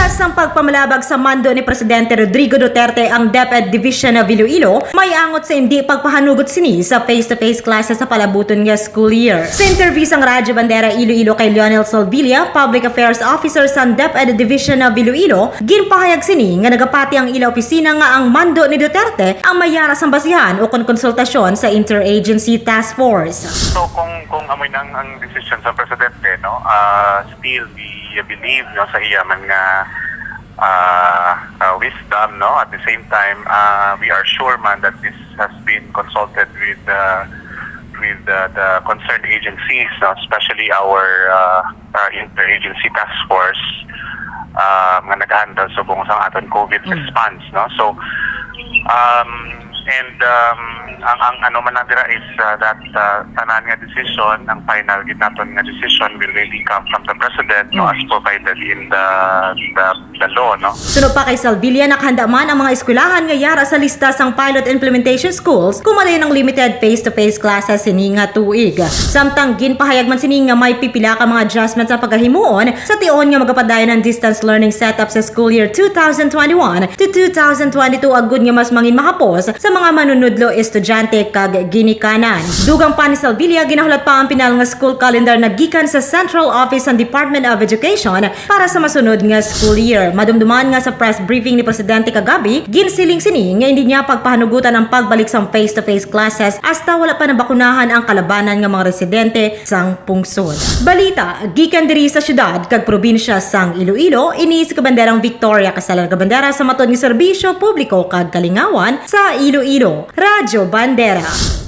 Matapos ang pagpamalabag sa mando ni Presidente Rodrigo Duterte ang Deped Division of Iloilo, may angot sa hindi pagpahanugot sini sa face-to-face classes sa palabuton nga school year. Sa interview sa Radyo Bandera Iloilo kay Lionel Salvilla, Public Affairs Officer sa Deped Division of Iloilo, ginpahayag sini nga nagapati ang ila opisina nga ang mando ni Duterte ang mayara sa basihan o konsultasyon sa Interagency Task Force. So kung amoy nang ang decision sa Presidente, no, still we believe no sa iyaman nga wisdom, no. At the same time, we are sure man that this has been consulted with the concerned agencies, no, especially our interagency task force nga nag-handle sa buong sang aton COVID response, no. So ang ano man nadira is that tanan nga decision, ang final ginaton nga decision will really come from the President, no, as provided in the law, no. Sunod pa kay Salvilla, nakahanda man ang mga eskwelahan nga yara sa lista sang pilot implementation schools kumalay ng limited face-to-face classes sini nga tuig. Samtang ginpahayag man sini nga may pipila ka mga adjustments sa pagkahimuon sa tion nga magapadayon ng distance learning setup sa school year 2021 to 2022 agud nga mas mangin mahapos sa mga manunudlo estudyante kag ginikanan. Dugang pa ni Salvilla, ginahulat pa ang pinal nga school calendar na gikan sa Central Office ng Department of Education para sa masunod nga school year. Madumduman nga sa press briefing ni Presidente kagabi, ginsiling sini nga hindi niya pagpahanugutan ang pagbalik sa face-to-face classes hasta wala pa nabakunahan ang kalabanan nga mga residente sang pungsod. Balita gikan diri sa syudad kag probinsya sang Iloilo, ini si Kabanderang Victoria Kasalan Kabandera sa matod ni serbisyo publiko kag kalingawan sa Iloilo. Radyo Bandera.